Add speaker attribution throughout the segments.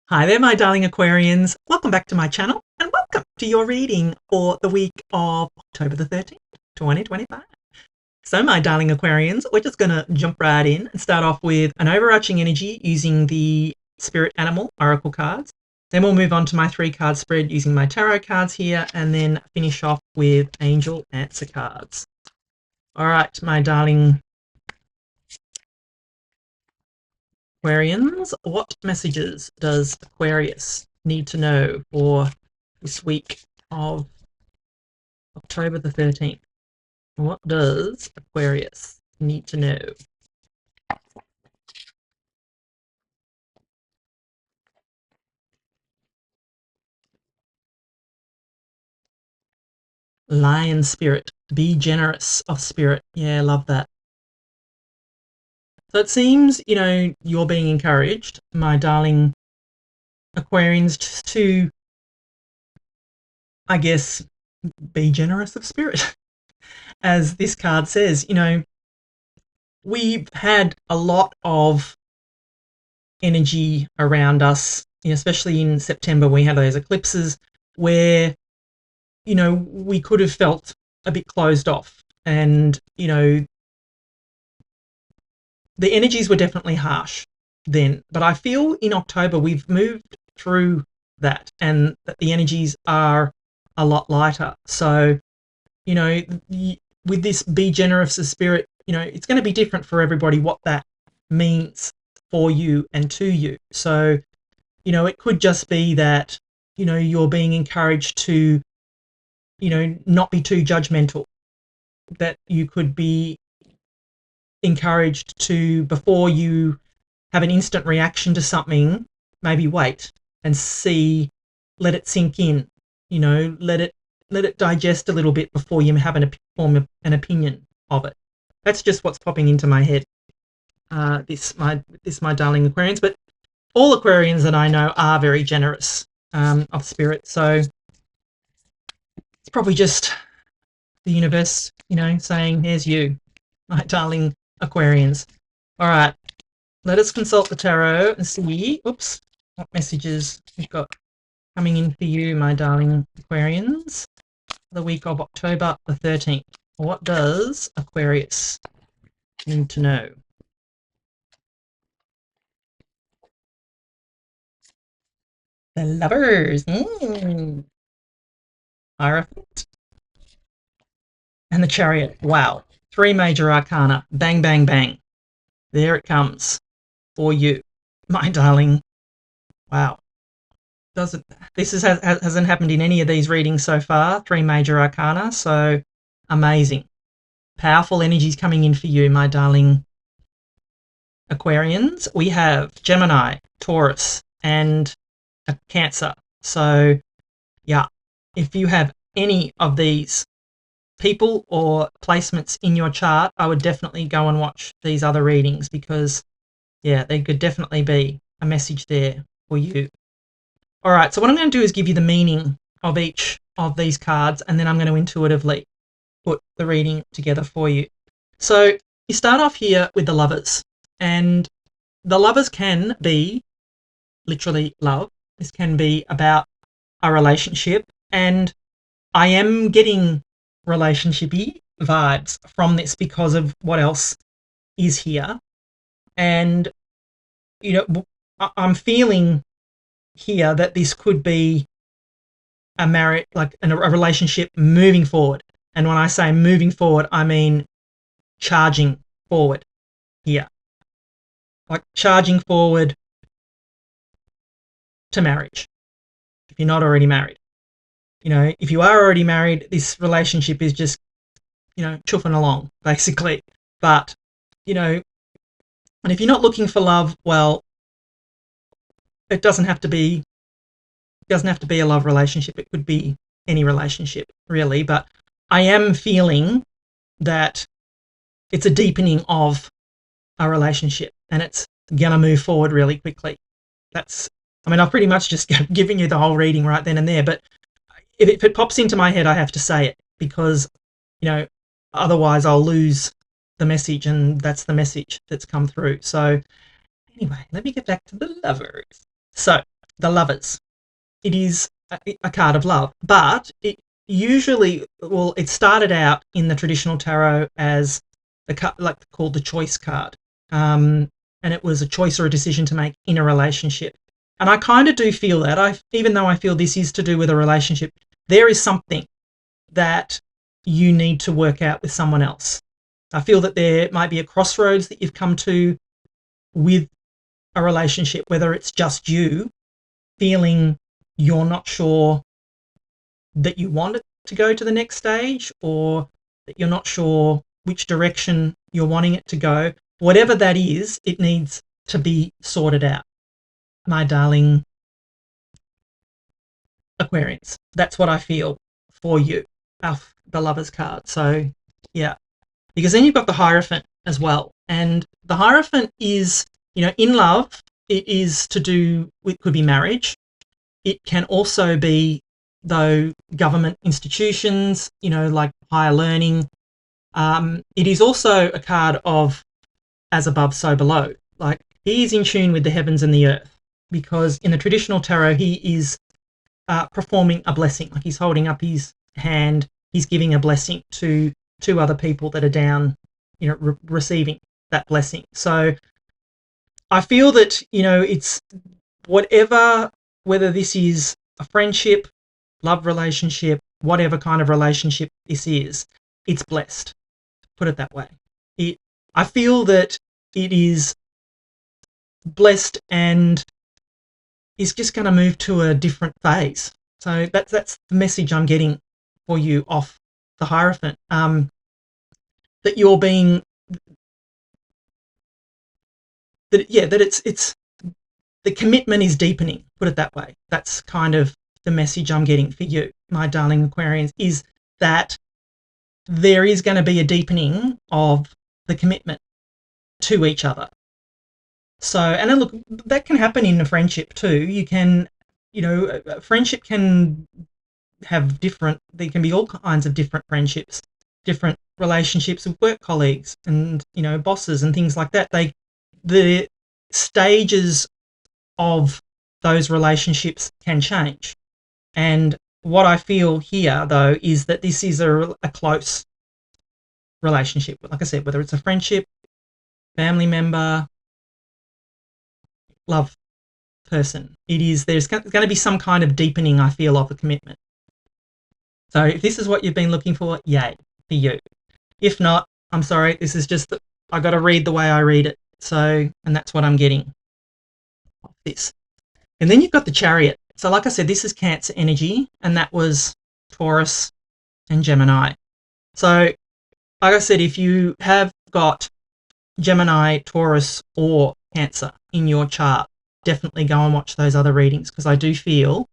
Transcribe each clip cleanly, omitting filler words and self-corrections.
Speaker 1: Hi there, my darling Aquarians. Welcome back to my channel and welcome to your reading for the week of October the 13th, 2025. So, my darling Aquarians, we're just going to jump right in and start off with an overarching energy using the Spirit Animal Oracle cards. Then we'll move on to my 3-card spread using my tarot cards here and then finish off with Angel Answer cards. All right, my darling Aquarians, what messages does Aquarius need to know for this week of October the 13th? What does Aquarius need to know? Lion spirit, be generous of spirit. Yeah, love that. So it seems, you're being encouraged, my darling Aquarians, just to, I guess, be generous of spirit. As this card says, we've had a lot of energy around us, especially in September. We had those eclipses where, we could have felt a bit closed off, and, the energies were definitely harsh then. But I feel in October we've moved through that and that the energies are a lot lighter. So, with this be generous of spirit, it's going to be different for everybody what that means for you and to you. So, it could just be that, you're being encouraged to, not be too judgmental, that you could be encouraged to, before you have an instant reaction to something, maybe wait and see, let it sink in, let it digest a little bit before you have form an opinion of it. That's just what's popping into my head. This my darling Aquarians, but all Aquarians that I know are very generous of spirit. So it's probably just the universe, saying, "Here's you, my darling Aquarians." All right, let us consult the tarot and see, what messages we've got coming in for you, my darling Aquarians, the week of October the 13th. What does Aquarius need to know? The Lovers. Hierophant. And the Chariot. Wow. 3 major arcana. Bang, bang, bang. There it comes for you, my darling. Wow. Hasn't happened in any of these readings so far. 3 major arcana. So amazing. Powerful energies coming in for you, my darling Aquarians. We have Gemini, Taurus, and a Cancer. So yeah, if you have any of these people or placements in your chart, I would definitely go and watch these other readings, because yeah, there could definitely be a message there for you. All right, so what I'm going to do is give you the meaning of each of these cards, and then I'm going to intuitively put the reading together for you. So you start off here with the Lovers, and the Lovers can be literally love. This can be about a relationship, and I am getting relationshipy vibes from this because of what else is here. And, I'm feeling here that this could be a marriage, like a relationship moving forward. And when I say moving forward, I mean charging forward here. Like charging forward to marriage, if you're not already married. If you are already married, this relationship is just, chuffing along, basically. But, and if you're not looking for love, well, it doesn't have to be a love relationship. It could be any relationship, really. But I am feeling that it's a deepening of a relationship, and it's gonna move forward really quickly. I've pretty much just given you the whole reading right then and there, but if it pops into my head, I have to say it, because, otherwise I'll lose the message, and that's the message that's come through. So anyway, let me get back to the Lovers. So the Lovers. It is a card of love, but it usually, well, it started out in the traditional tarot as called the choice card, and it was a choice or a decision to make in a relationship. And I kind of do feel that, even though I feel this is to do with a relationship, there is something that you need to work out with someone else. I feel that there might be a crossroads that you've come to with a relationship, whether it's just you feeling you're not sure that you want it to go to the next stage, or that you're not sure which direction you're wanting it to go. Whatever that is, it needs to be sorted out, my darling Aquarians. That's what I feel for you, the Lovers card. So yeah, because then you've got the Hierophant as well, and the Hierophant is, in love, it is to do with, could be marriage. It can also be, though, government institutions, like higher learning. It is also a card of as above, so below. Like, he is in tune with the heavens and the earth, because in the traditional tarot, he is performing a blessing. Like, he's holding up his hand, he's giving a blessing to two other people that are down, receiving that blessing. So I feel that, it's whether this is a friendship, love relationship, whatever kind of relationship this is, it's blessed. Put it that way. I feel that it is blessed and is just going to move to a different phase. So that's the message I'm getting for you off the Hierophant. That you're being, that it's the commitment is deepening. Put it that way. That's kind of the message I'm getting for you, my darling Aquarians, is that there is going to be a deepening of the commitment to each other. So, and then look, that can happen in a friendship too. You can, a friendship can have there can be all kinds of different friendships, different relationships with work colleagues and, bosses and things like that. The stages of those relationships can change. And what I feel here, though, is that this is a close relationship. Like I said, whether it's a friendship, family member, love person, there's going to be some kind of deepening, I feel, of the commitment. So if this is what you've been looking for, yay, for you. If not, I'm sorry, this is just that I got to read the way I read it. So, and that's what I'm getting off this. And then you've got the Chariot. So like I said, this is Cancer energy, and that was Taurus and Gemini. So like I said, if you have got Gemini, Taurus, or Cancer in your chart, definitely go and watch those other readings, because I do feel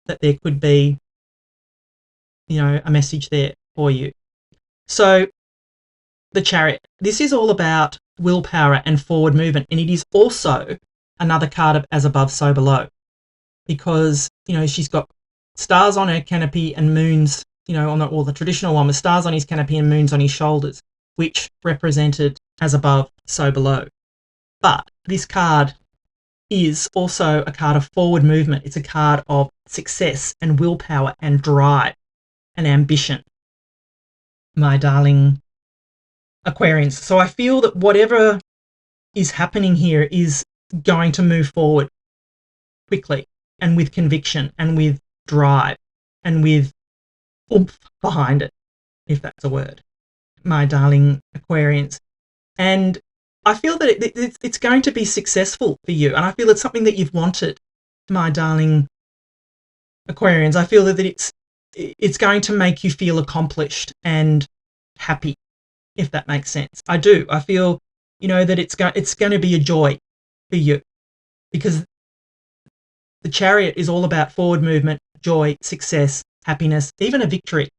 Speaker 1: that there could be, a message there for you. So the Chariot, this is all about willpower and forward movement, and it is also another card of as above, so below, because, she's got stars on her canopy and moons, the traditional one was stars on his canopy and moons on his shoulders, which represented as above, so below. But this card is also a card of forward movement. It's a card of success and willpower and drive and ambition, my darling Aquarians. So I feel that whatever is happening here is going to move forward quickly and with conviction and with drive and with oomph behind it, if that's a word, my darling Aquarians. And I feel that it's going to be successful for you, and I feel it's something that you've wanted, my darling Aquarians. I feel that it's going to make you feel accomplished and happy, if that makes sense. I do. I feel, that it's going to be a joy for you, because the Chariot is all about forward movement, joy, success, happiness, even a victory,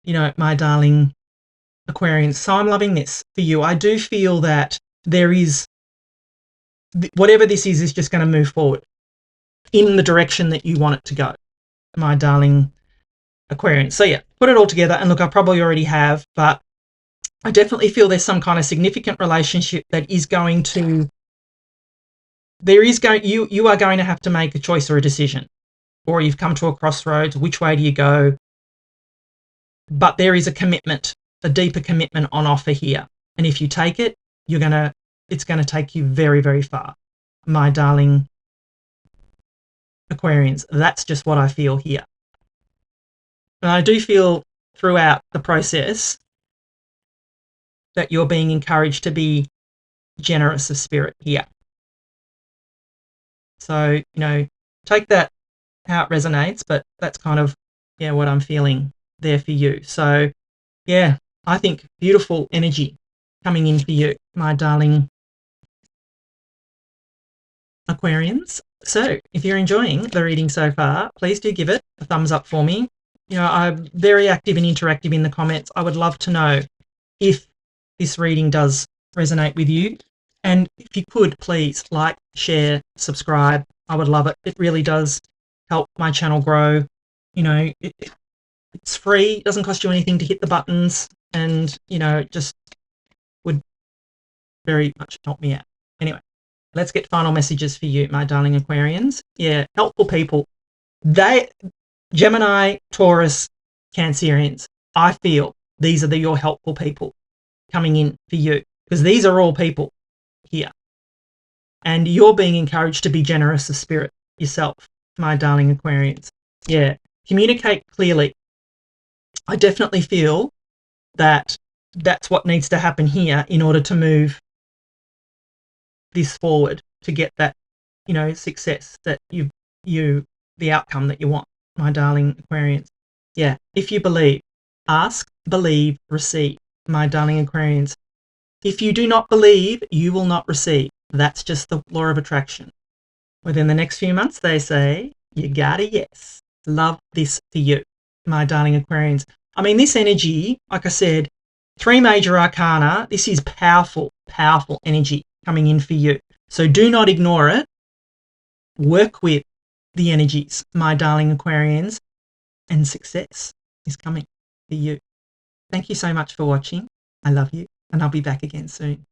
Speaker 1: my darling Aquarians. So I'm loving this for you. I do feel that there is, whatever this is just going to move forward in the direction that you want it to go, my darling Aquarians. So yeah, put it all together, and look, I probably already have, but I definitely feel there's some kind of significant relationship that is going to you are going to have to make a choice or a decision, or you've come to a crossroads. Which way do you go? But there is a commitment, a deeper commitment on offer here. And if you take it, it's going to take you very, very far, my darling Aquarians. That's just what I feel here. And I do feel throughout the process that you're being encouraged to be generous of spirit here. So, take that how it resonates, but that's kind of, what I'm feeling there for you. So, I think beautiful energy coming in for you, my darling Aquarians. So, if you're enjoying the reading so far, please do give it a thumbs up for me. I'm very active and interactive in the comments. I would love to know if this reading does resonate with you. And if you could, please like, share, subscribe. I would love it. It really does help my channel grow. It's free. It doesn't cost you anything to hit the buttons. And, it just would very much help me out. Anyway, let's get final messages for you, my darling Aquarians. Yeah, helpful people. Gemini, Taurus, Cancerians, I feel these are your helpful people coming in for you, because these are all people here. And you're being encouraged to be generous of spirit yourself, my darling Aquarians. Yeah, communicate clearly. I definitely feel that that's what needs to happen here in order to move this forward, to get that, success that the outcome that you want, my darling Aquarians. Yeah, if you believe, ask, believe, receive, my darling Aquarians. If you do not believe, you will not receive. That's just the law of attraction. Within the next few months, they say, you got a yes. Love this for you, my darling Aquarians. I mean, this energy, like I said, 3 major arcana, this is powerful, powerful energy coming in for you. So do not ignore it. Work with the energies, my darling Aquarians, and success is coming for you. Thank you so much for watching. I love you, and I'll be back again soon.